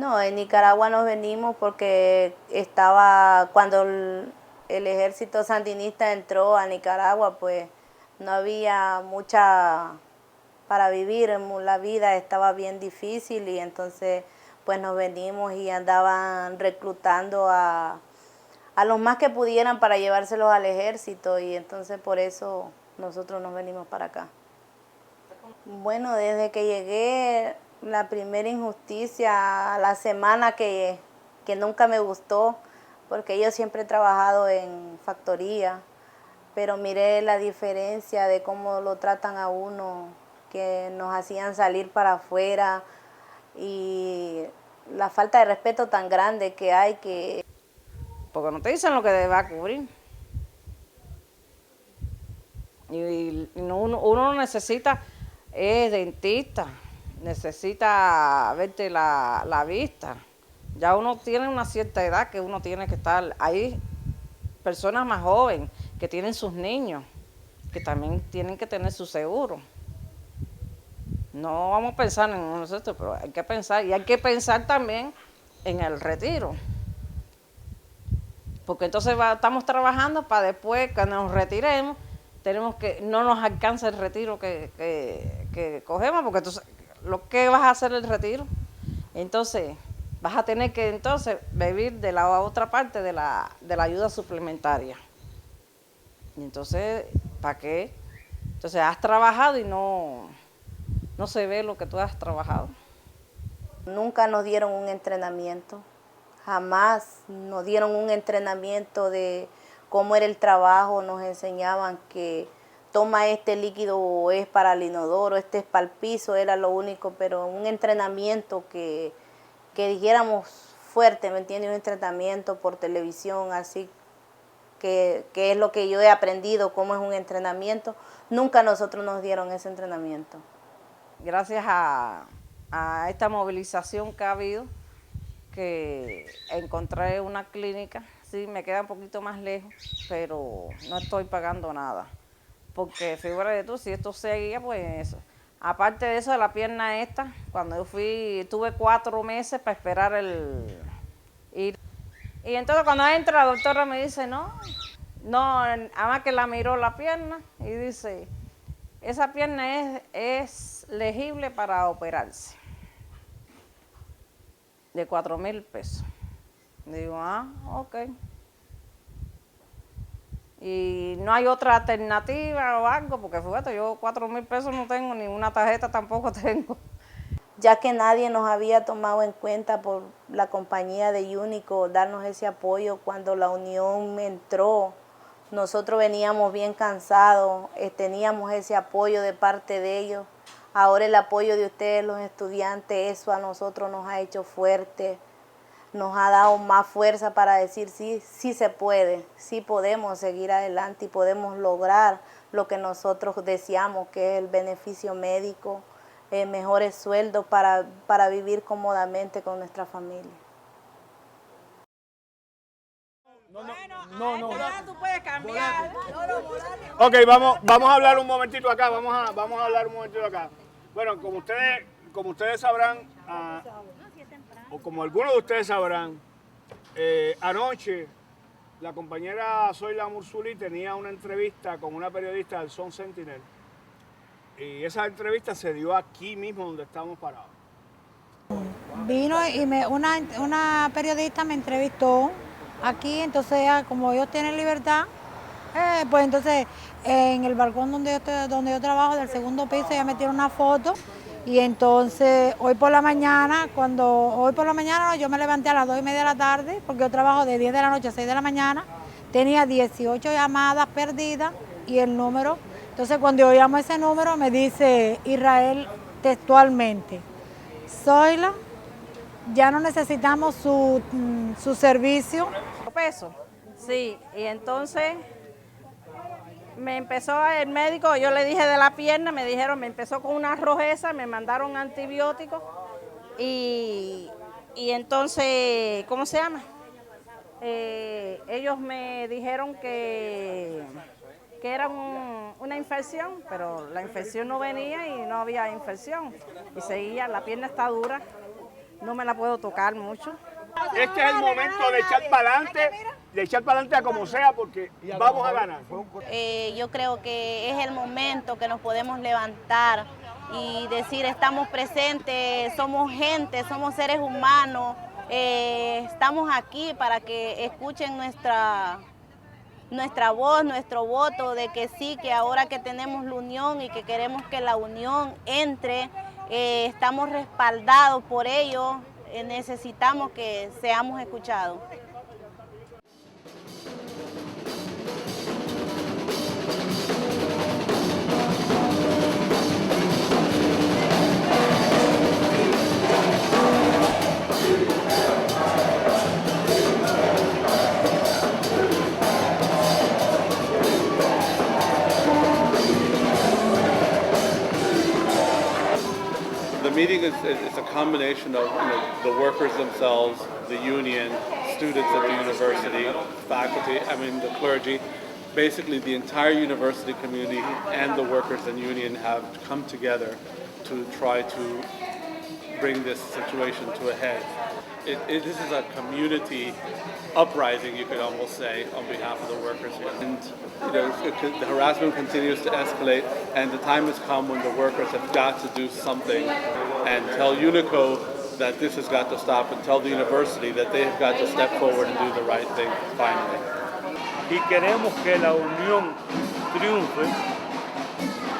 No, en Nicaragua nos venimos porque estaba, cuando el ejército sandinista entró a Nicaragua, pues no había mucha para vivir, la vida estaba bien difícil y entonces pues nos venimos y andaban reclutando a los más que pudieran para llevárselos al ejército y entonces por eso nosotros nos venimos para acá. Bueno, desde que llegué, la primera injusticia, la semana que nunca me gustó, porque yo siempre he trabajado en factoría, pero miré la diferencia de cómo lo tratan a uno, que nos hacían salir para afuera y la falta de respeto tan grande que hay que... Porque no te dicen lo que va a cubrir. Y uno necesita, es dentista, necesita verte la vista. Ya uno tiene una cierta edad que uno tiene que estar ahí. Personas más jóvenes que tienen sus niños, que también tienen que tener su seguro. No vamos a pensar en nosotros, pero hay que pensar, y hay que pensar también en el retiro. Porque entonces estamos trabajando para después, cuando nos retiremos, tenemos que no nos alcanza el retiro que cogemos, porque entonces, ¿lo que vas a hacer el retiro? Entonces, vas a tener que entonces vivir de la otra parte de la ayuda suplementaria. Y entonces, ¿para qué? Entonces, has trabajado y no se ve lo que tú has trabajado. Nunca nos dieron un entrenamiento, jamás nos dieron un entrenamiento de cómo era el trabajo, nos enseñaban que toma este líquido es para el inodoro, este es para el piso, era lo único, pero un entrenamiento que dijéramos fuerte, ¿me entiendes? Un entrenamiento por televisión, así que es lo que yo he aprendido, cómo es un entrenamiento, nunca nosotros nos dieron ese entrenamiento. Gracias a esta movilización que ha habido, que encontré una clínica, sí, me queda un poquito más lejos, pero no estoy pagando nada. Porque figúrate tú, si esto seguía, pues, aparte de eso de la pierna esta, cuando yo fui, tuve 4 meses para esperar el ir. Y entonces cuando entra la doctora me dice, además que la miró la pierna y dice, esa pierna es legible para operarse. De 4,000 pesos. Digo, ok. Y no hay otra alternativa o algo, porque fíjate, yo 4,000 pesos no tengo, ni una tarjeta tampoco tengo. Ya que nadie nos había tomado en cuenta por la compañía de Unicco, darnos ese apoyo cuando la unión entró, nosotros veníamos bien cansados, teníamos ese apoyo de parte de ellos. Ahora el apoyo de ustedes, los estudiantes, eso a nosotros nos ha hecho fuertes, nos ha dado más fuerza para decir sí, sí se puede, sí podemos seguir adelante y podemos lograr lo que nosotros deseamos, que es el beneficio médico, mejores sueldos para vivir cómodamente con nuestra familia. No. Tú puedes cambiar. Ok, vamos a hablar un momentito acá, vamos a hablar un momentito acá. Bueno, como ustedes sabrán, o como algunos de ustedes sabrán, anoche la compañera Zoila Mursuli tenía una entrevista con una periodista del Sun Sentinel. Y esa entrevista se dio aquí mismo donde estamos parados. Vino y una periodista me entrevistó aquí, entonces como ellos tienen libertad, pues entonces en el balcón donde yo trabajo del segundo piso ella me tiene una foto y entonces hoy por la mañana yo me levanté a las 2:30 de la tarde porque yo trabajo de 10 de la noche a 6 de la mañana, tenía 18 llamadas perdidas y el número, entonces cuando yo llamo ese número me dice Israel textualmente, Zoila, ya no necesitamos su servicio. Pesos. Sí, y entonces me empezó el médico, yo le dije de la pierna, me empezó con una rojeza, me mandaron antibióticos y entonces, ¿cómo se llama? Ellos me dijeron que era una infección, pero la infección no venía y no había infección. Y seguía, la pierna está dura. no me la puedo tocar mucho. Este es el momento de echar para adelante a como sea, porque vamos a ganar. Yo creo que es el momento que nos podemos levantar y decir estamos presentes, somos gente, somos seres humanos, estamos aquí para que escuchen nuestra voz, nuestro voto de que sí, que ahora que tenemos la unión y que queremos que la unión entre, estamos respaldados por ello, necesitamos que seamos escuchados. The meeting is a combination of the workers themselves, the union, students at the university, faculty, the clergy. Basically, the entire university community and the workers and union have come together to try to bring this situation to a head. This is a community uprising, you could almost say, on behalf of the workers here. And the harassment continues to escalate, and the time has come when the workers have got to do something and tell Unicco that this has got to stop, and tell the university that they have got to step forward and do the right thing finally. Y queremos que la unión triunfe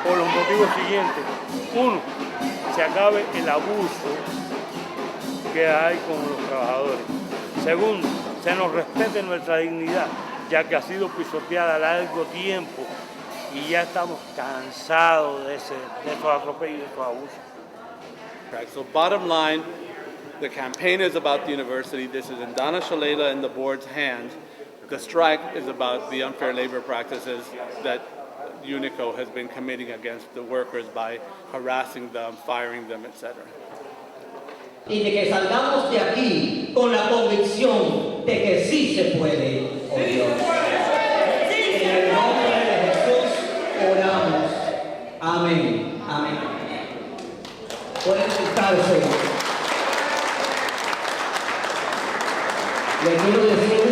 por los motivos siguientes. Uno, se acabe el abuso que hay con los trabajadores. Segundo, se nos respete nuestra dignidad, ya que ha sido pisoteada a largo tiempo y ya estamos cansados de esos atropellos y de esos abusos. Right, so bottom line, the campaign is about the university. This is in Donna Shalala and the board's hands. The strike is about the unfair labor practices that Unicco has been committing against the workers by harassing them, firing them, etc. Y de que salgamos de aquí con la convicción de que sí se puede. Oh Dios. En el nombre de Jesús oramos. Amén. Amén. Pueden sentarse. Le quiero decir.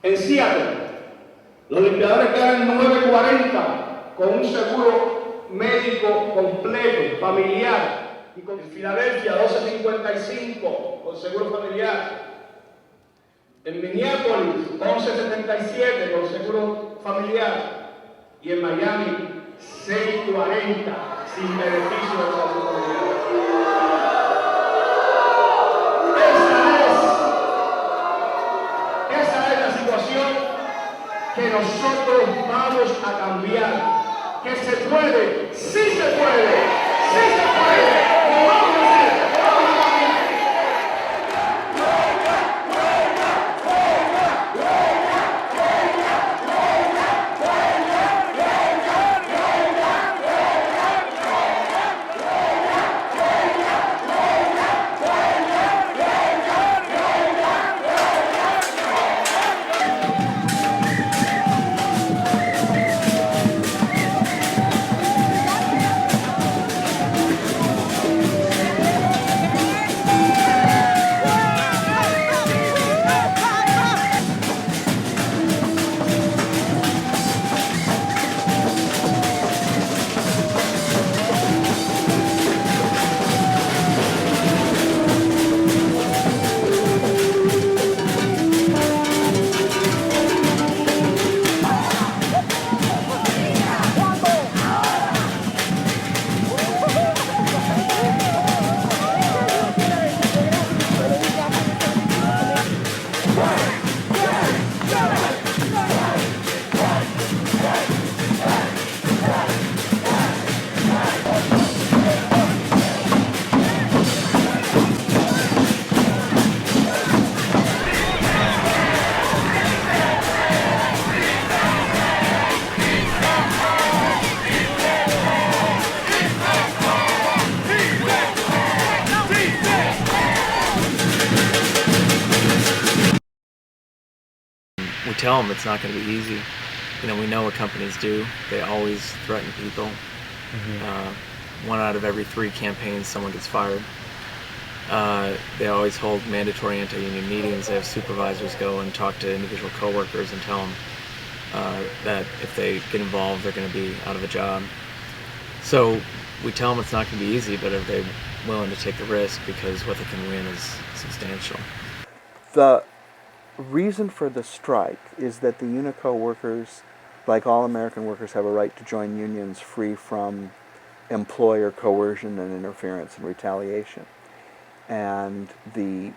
En Seattle, los limpiadores quedan 9.40 con un seguro médico completo, familiar. En Filadelfia, 12.55 con seguro familiar. En Minneapolis, 11.77 con seguro familiar. Y en Miami, 6.40 sin beneficio de salud familiar. Esa es la situación que nosotros vamos a cambiar. Que se puede, sí se puede, sí se puede. We tell them it's not going to be easy. We know what companies do. They always threaten people. 1 out of every 3 campaigns, someone gets fired. They always hold mandatory anti-union meetings. They have supervisors go and talk to individual coworkers and tell them that if they get involved, they're going to be out of a job. So we tell them it's not going to be easy, but are they willing to take the risk because what they can win is substantial. The reason for the strike is that the Unicco workers, like all American workers, have a right to join unions free from employer coercion and interference and retaliation. And the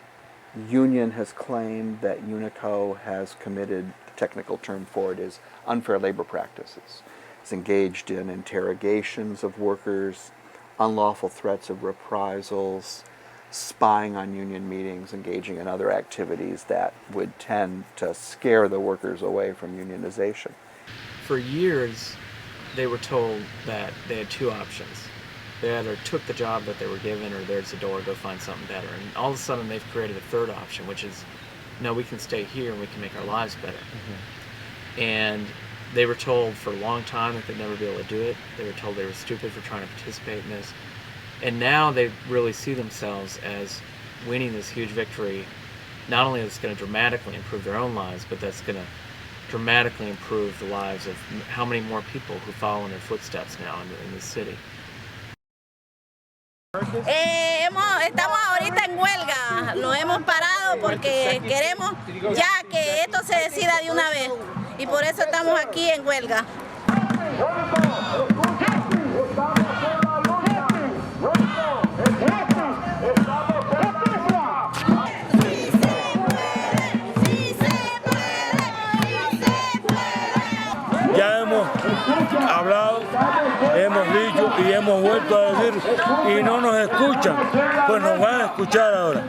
union has claimed that Unicco has committed, the technical term for it is unfair labor practices. It's engaged in interrogations of workers, unlawful threats of reprisals, spying on union meetings, engaging in other activities that would tend to scare the workers away from unionization. For years, they were told that they had two options. They either took the job that they were given, or there's the door, go find something better. And all of a sudden, they've created a third option, which is, no, we can stay here and we can make our lives better. Mm-hmm. And they were told for a long time that they'd never be able to do it. They were told they were stupid for trying to participate in this. And now they really see themselves as winning this huge victory. Not only is it going to dramatically improve their own lives, but that's going to dramatically improve the lives of how many more people who follow in their footsteps now in this city. Estamos ahorita en huelga, lo hemos parado porque queremos ya que esto se decida de una vez y por eso estamos aquí en huelga. Ya hemos hablado, hemos dicho y hemos vuelto a decir y no nos escuchan, pues nos van a escuchar ahora.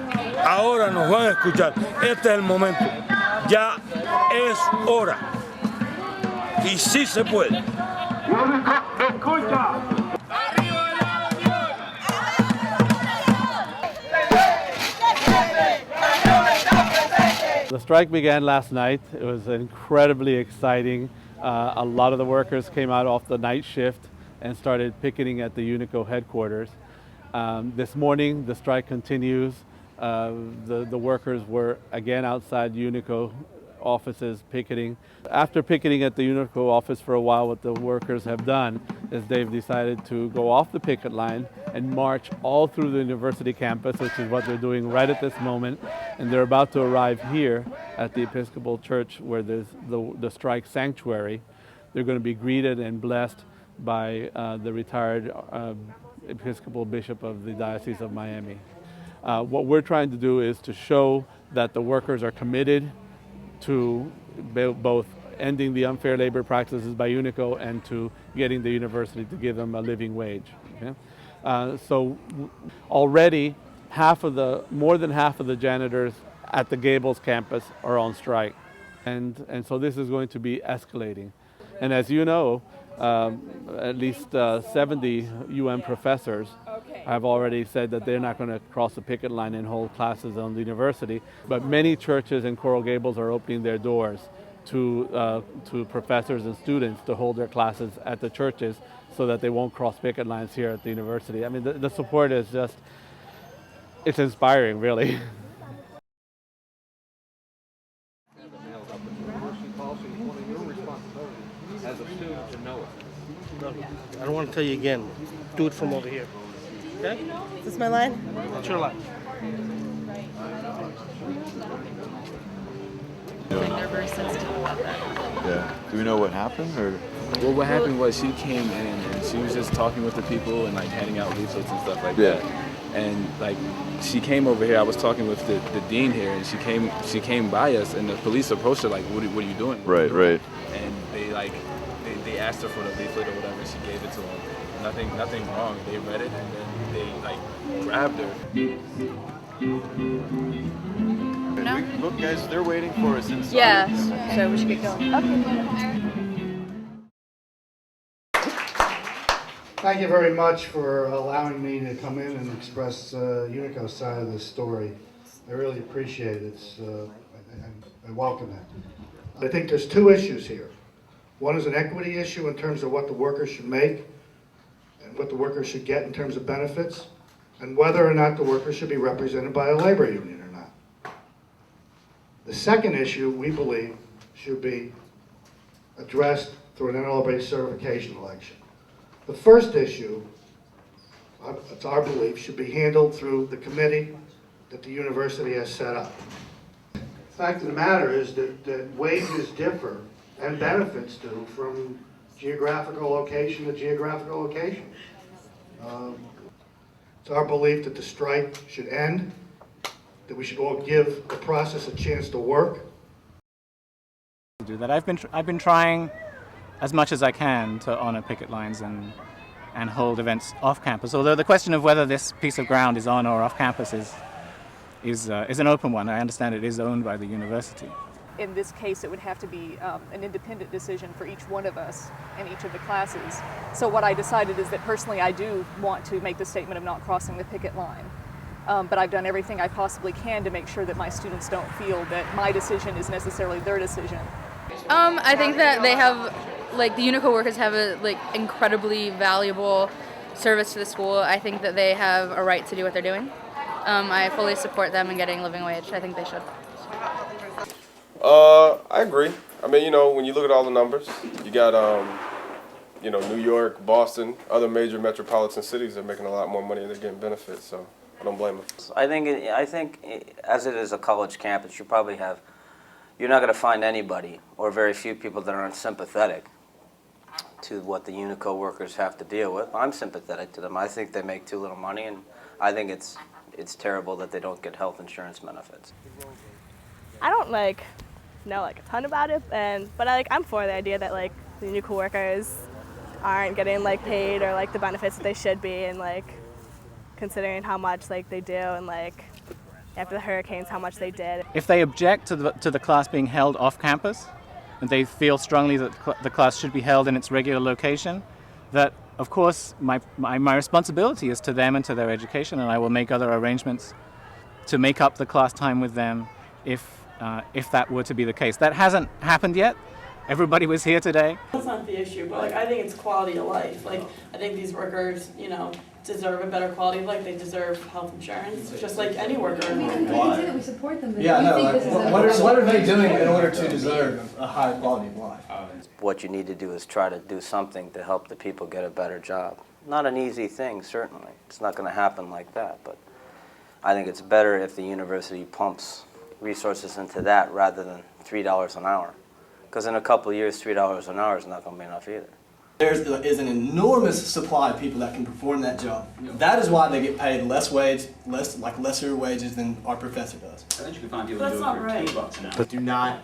Ahora nos van a escuchar. Este es el momento. Ya es hora. Y sí se puede. Escucha. The strike began last night. It was incredibly exciting. A lot of the workers came out off the night shift and started picketing at the Unicco headquarters. This morning, the strike continues. The workers were again outside Unicco offices picketing. After picketing at the Unicco office for a while, what the workers have done is they've decided to go off the picket line and march all through the university campus, which is what they're doing right at this moment. And they're about to arrive here at the Episcopal Church where there's the strike sanctuary. They're going to be greeted and blessed by the retired Episcopal Bishop of the Diocese of Miami. What we're trying to do is to show that the workers are committed to both ending the unfair labor practices by Unicco and to getting the university to give them a living wage. Okay? So already more than half of the janitors at the Gables campus are on strike. And so this is going to be escalating. And as you know, at least 70 UN professors have already said that they're not going to cross the picket line and hold classes on the university. But many churches in Coral Gables are opening their doors to professors and students to hold their classes at the churches so that they won't cross picket lines here at the university. I mean, the support is just, it's inspiring, really. As a student to know it. I don't want to tell you again. Do it from over here. Okay? Is this my line? It's your line. They're very sensitive about that. Yeah. Do we know what happened, or? Well, what happened was she came in and she was just talking with the people and like handing out leaflets and stuff like that. And like she came over here. I was talking with the dean here, and she came by us, and the police approached her like, "What are you doing?" Right. And they asked her for the leaflet or whatever. And she gave it to them. Nothing wrong. They read it and then they like grabbed her. No. Look, guys, they're waiting for us inside. Yeah. So we should get going. Okay. Thank you very much for allowing me to come in and express Unicco's side of this story. I really appreciate it. I welcome it. I think there's two issues here. One is an equity issue in terms of what the workers should make and what the workers should get in terms of benefits. and whether or not the workers should be represented by a labor union or not. The second issue, we believe, should be addressed through an NLRB certification election. The first issue, it's our belief, should be handled through the committee that the university has set up. The fact of the matter is that wages differ and benefits do from geographical location to geographical location. It's our belief that the strike should end, that we should all give the process a chance to work. Do that. I've been trying as much as I can to honor picket lines and hold events off campus. Although the question of whether this piece of ground is on or off campus is an open one. I understand it is owned by the university. In this case, it would have to be an independent decision for each one of us in each of the classes. So what I decided is that personally I do want to make the statement of not crossing the picket line. But I've done everything I possibly can to make sure that my students don't feel that my decision is necessarily their decision. I think that they have, like, the Unicco workers have a incredibly valuable service to the school. I think that they have a right to do what they're doing. I fully support them in getting a living wage. I think they should. I agree. I mean, when you look at all the numbers, you got, New York, Boston, other major metropolitan cities are making a lot more money and they're getting benefits, so I don't blame them. I think as it is a college campus, you're not going to find anybody or very few people that aren't sympathetic to what the Unicco workers have to deal with. I'm sympathetic to them. I think they make too little money, and I think it's terrible that they don't get health insurance benefits. I don't know a ton about it, but I'm for the idea that the Unicco workers aren't getting paid or the benefits that they should be, and considering how much they do, and after the hurricanes how much they did. If they object to the class being held off campus, and they feel strongly that the class should be held in its regular location, that of course my responsibility is to them and to their education, and I will make other arrangements to make up the class time with them if that were to be the case. That hasn't happened yet. Everybody was here today. That's not the issue, but I think it's quality of life. I think these workers, deserve a better quality of life. They deserve health insurance, just like any worker. I mean, I say that we support them, but yeah, do you think this is what are they doing in order to deserve a high quality of life? What you need to do is try to do something to help the people get a better job. Not an easy thing, certainly. It's not going to happen like that, but I think it's better if the university pumps resources into that rather than $3 an hour. Because in a couple of years, $3 an hour is not going to be enough either. There is an enormous supply of people that can perform that job. That is why they get paid lesser wages than our professor does. I think you can find people doing it for $10 an hour. But do not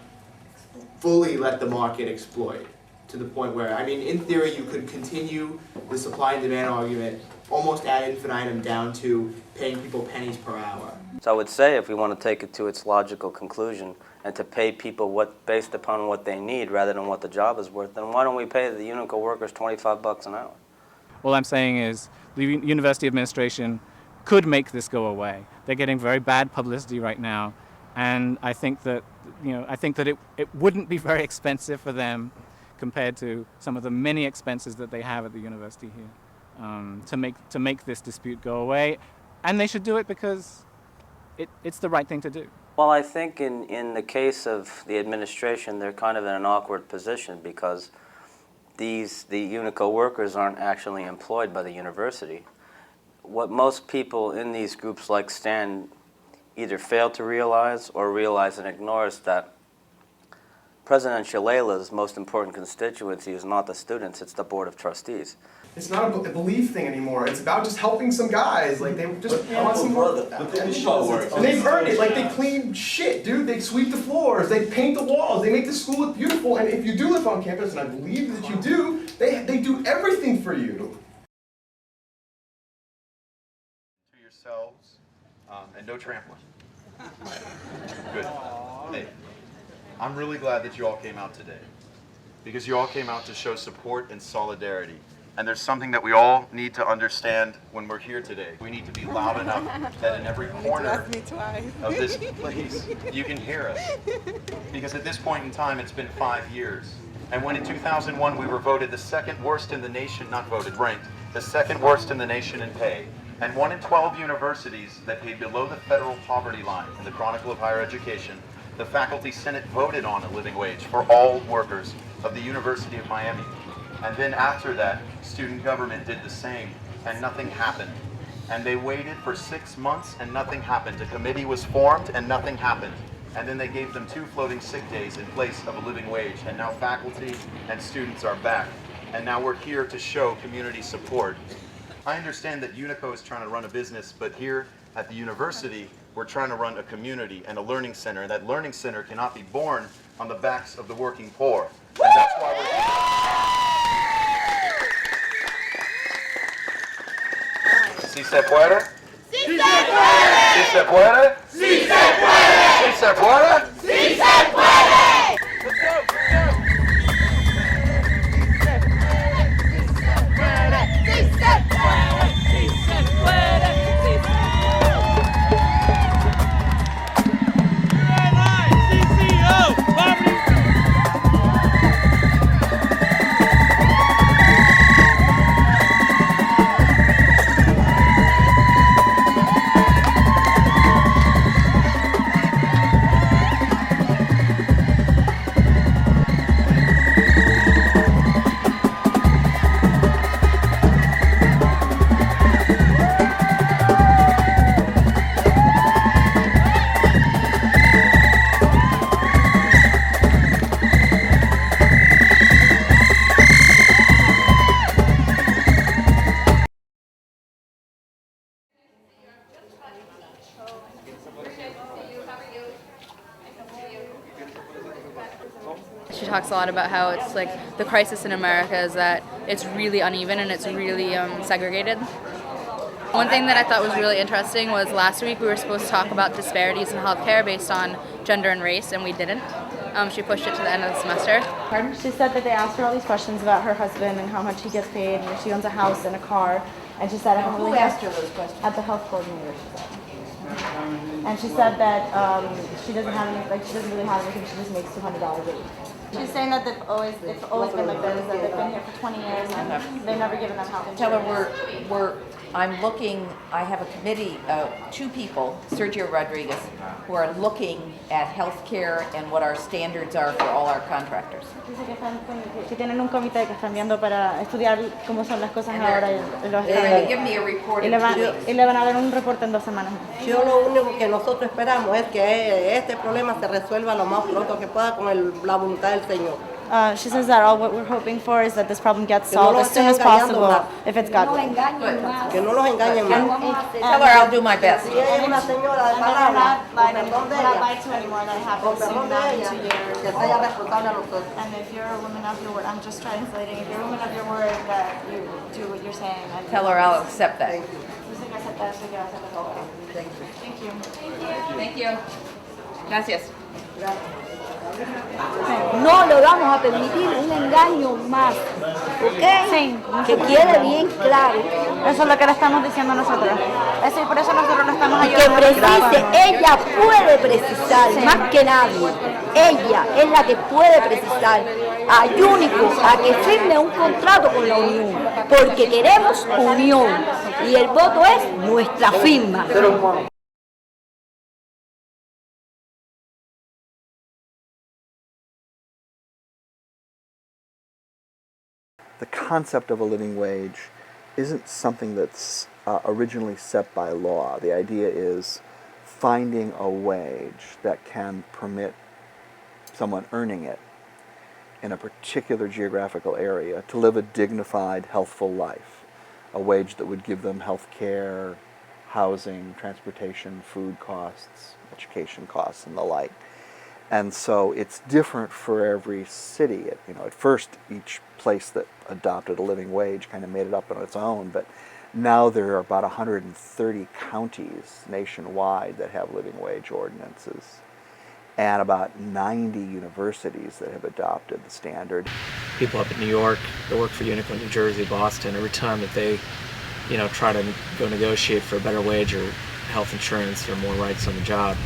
fully let the market exploit to the point where, in theory, you could continue the supply and demand argument almost ad infinitum down to paying people pennies per hour. So I would say if we want to take it to its logical conclusion and to pay people based upon what they need rather than what the job is worth, then why don't we pay the Unicco workers $25 an hour? All I'm saying is the university administration could make this go away. They're getting very bad publicity right now, and I think that it wouldn't be very expensive for them compared to some of the many expenses that they have at the university here to make this dispute go away, and they should do it because it's the right thing to do. Well, I think in the case of the administration, they're kind of in an awkward position because the Unicco workers aren't actually employed by the university. What most people in these groups like Stan either fail to realize or realize and ignore is that President Shalala's most important constituency is not the students, it's the Board of Trustees. It's not a belief thing anymore. It's about just helping some guys. They just want some more. And they've earned it. They clean shit, dude. They sweep the floors. They paint the walls. They make the school look beautiful. And if you do live on campus, and I believe that you do, they do everything for you. To yourselves, and no trampling. Good. Hey, I'm really glad that you all came out today, because you all came out to show support and solidarity. And there's something that we all need to understand when we're here today. We need to be loud enough that in every corner of this place, you can hear us. Because at this point in time, it's been 5 years. And when in 2001 we were voted the second worst in the nation, not voted, ranked, the second worst in the nation in pay, And 1 in 12 universities that paid below the federal poverty line in the Chronicle of Higher Education, the Faculty Senate voted on a living wage for all workers of the University of Miami. And then after that, student government did the same, and nothing happened. And they waited for 6 months and nothing happened. A committee was formed and nothing happened. And then they gave them 2 floating sick days in place of a living wage. And now faculty and students are back. And now we're here to show community support. I understand that Unicco is trying to run a business, but here at the university, we're trying to run a community and a learning center. And that learning center cannot be born on the backs of the working poor. And that's why we're here. Si se puede. Si se puede. Si se puede. Si se puede. Si se puede. Si se puede. Let's go. She talks a lot about how it's like the crisis in America is that it's really uneven and it's really segregated. One thing that I thought was really interesting was last week we were supposed to talk about disparities in healthcare based on gender and race, and we didn't. She pushed it to the end of the semester. Pardon? She said that they asked her all these questions about her husband and how much he gets paid and if she owns a house and a car. And she said, I don't Who really asked her those questions? At the health coordinator, she said. And she said that she doesn't have any, like she doesn't really have anything, she just makes $200 a week. She's saying that it's always been like that, is that they've been here for 20 years and they've never given them health Tell insurance. her I'm looking, I have a committee of 2 people, Sergio Rodriguez, who are looking at healthcare and what our standards are for all our contractors. Dice que tienen un comité que están viendo para estudiar cómo son las cosas ahora y los Give me a report y le van a dar un reporte en 2 semanas. Yo lo único que nosotros esperamos es que este problema se resuelva lo más pronto que pueda con la voluntad del Señor. She says that all what we're hoping for is that this problem gets solved as soon as possible, if it's God willing. Que no los engañen más. Tell her I'll do my best. Si ella es una señora de palabra, con perdón de ella, con perdón de ella, que sea responsable a nosotros. And if you're a woman of your word, I'm just translating. If you're a woman of your word, that you do what you're saying. Tell her I'll accept that. Thank you. Thank you. Thank you. Gracias. No le vamos a permitir un engaño más, ¿ok? Sí. Que quede bien claro. Eso es lo que le estamos diciendo nosotros. Eso y por eso nosotros lo estamos Y que ayudando. precise, ella puede precisar, más que nadie. Ella es la que puede precisar a Unicco a que firme un contrato con la Unión, porque queremos unión y el voto es nuestra firma. The concept of a living wage isn't something that's originally set by law. The idea is finding a wage that can permit someone earning it in a particular geographical area to live a dignified, healthful life. A wage that would give them health care, housing, transportation, food costs, education costs, and the like. And so it's different for every city. At first, each place that adopted a living wage kind of made it up on its own, but now there are about 130 counties nationwide that have living wage ordinances, and about 90 universities that have adopted the standard. People up in New York that work for Unicco, New Jersey, Boston, every time that they, try to go negotiate for a better wage or health insurance or more rights on the job,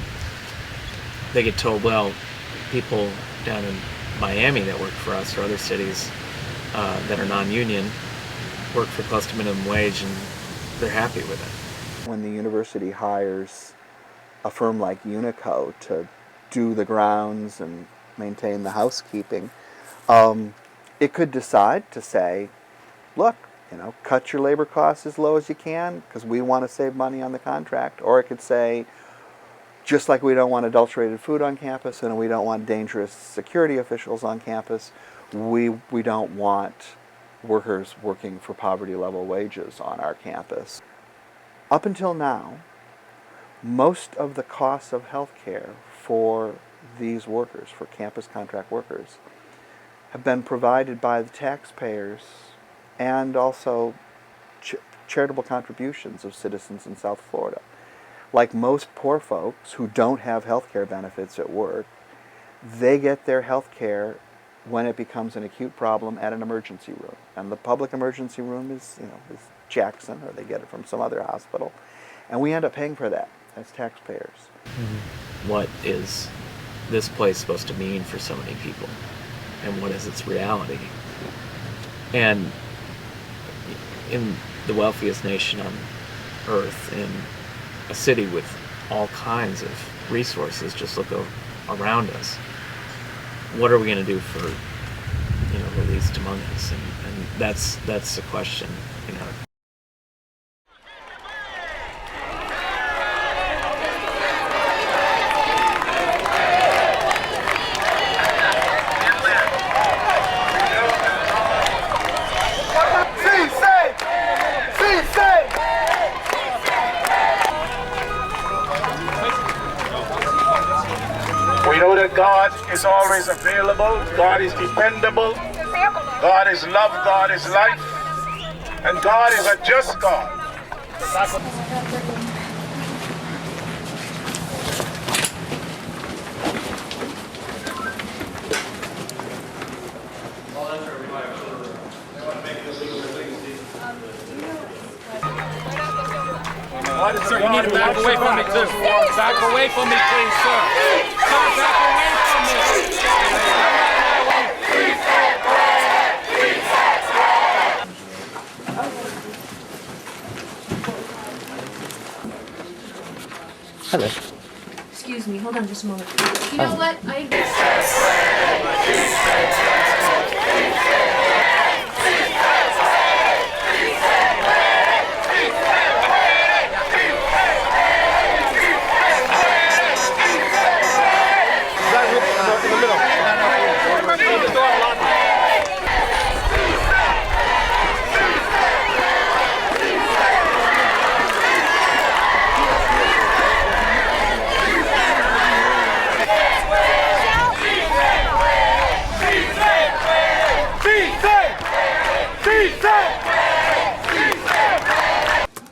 they get told, well, people down in Miami that work for us or other cities that are non-union work for close to minimum wage and they're happy with it. When the university hires a firm like Unicco to do the grounds and maintain the housekeeping, it could decide to say, look, cut your labor costs as low as you can because we want to save money on the contract. Or it could say, just like we don't want adulterated food on campus and we don't want dangerous security officials on campus, we don't want workers working for poverty level wages on our campus. Up until now, most of the costs of health care for these workers, for campus contract workers, have been provided by the taxpayers and also charitable contributions of citizens in South Florida. Like most poor folks who don't have health care benefits at work, they get their health care when it becomes an acute problem at an emergency room. And the public emergency room is Jackson, or they get it from some other hospital. And we end up paying for that as taxpayers. What is this place supposed to mean for so many people? And what is its reality? And in the wealthiest nation on earth, in a city with all kinds of resources, just look around us. What are we going to do for, the least among us? And that's the question, We know that God is always available, God is dependable, God is love, God is life, and God is a just God. Sir, you need to back away from me, too. Back away from me, please, sir. Sir, back away from me. Hello. Excuse me, hold on just a moment. You know what?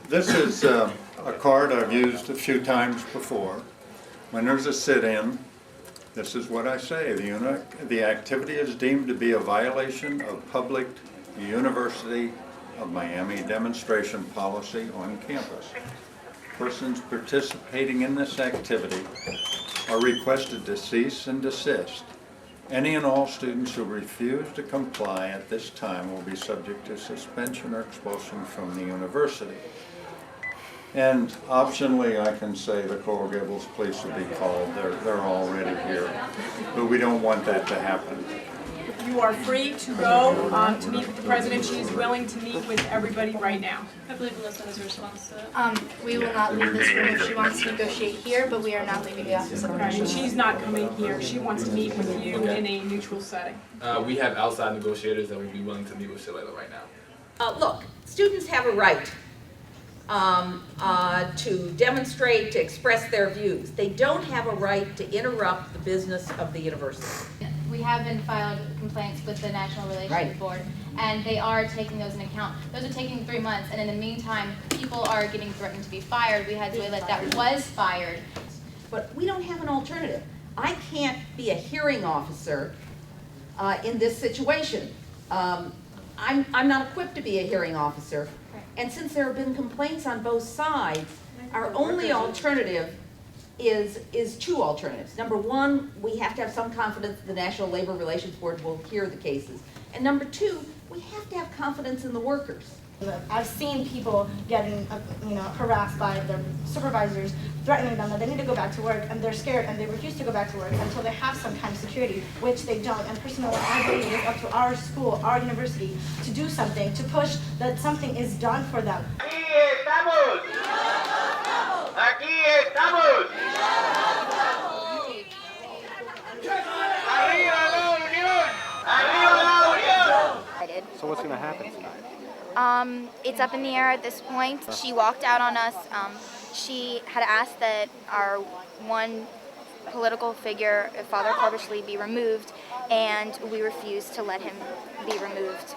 This is a card I've used a few times before. When there's a sit-in, this is what I say. The activity is deemed to be a violation of public University of Miami demonstration policy on campus. Persons participating in this activity are requested to cease and desist. Any and all students who refuse to comply at this time will be subject to suspension or expulsion from the university. And optionally, I can say the Coral Gables police will be called. They're already here, but we don't want that to happen. You are free to go to meet with the president. She is willing to meet with everybody right now. I believe Alyssa has a response to that. We will not leave this room if she wants to negotiate here, but we are not leaving the office. Okay, and she's not coming here. She wants to meet with you in a neutral setting. We have outside negotiators that would be willing to meet with Shalala right now. Look, students have a right to demonstrate, to express their views. They don't have a right to interrupt the business of the university. We have been filed complaints with the National Relations Board, and they are taking those into account. Those are taking 3 months, and in the meantime, people are getting threatened to be fired. We had Zoila that was fired. But we don't have an alternative. I can't be a hearing officer in this situation. I'm not equipped to be a hearing officer. And since there have been complaints on both sides, our only alternative is two alternatives. Number one, we have to have some confidence the National Labor Relations Board will hear the cases. And number two, we have to have confidence in the workers. I've seen people getting, harassed by their supervisors, threatening them that they need to go back to work, and they're scared and they refuse to go back to work until they have some kind of security, which they don't. And personally, I believe it's up to our school, our university, to do something, to push that something is done for them. Aquí estamos. Aquí estamos. Arriba la unión. Arriba la unión. So what's going to happen tonight? It's up in the air at this point. She walked out on us. She had asked that our one political figure, Father Corbish Lee, be removed, and we refused to let him be removed.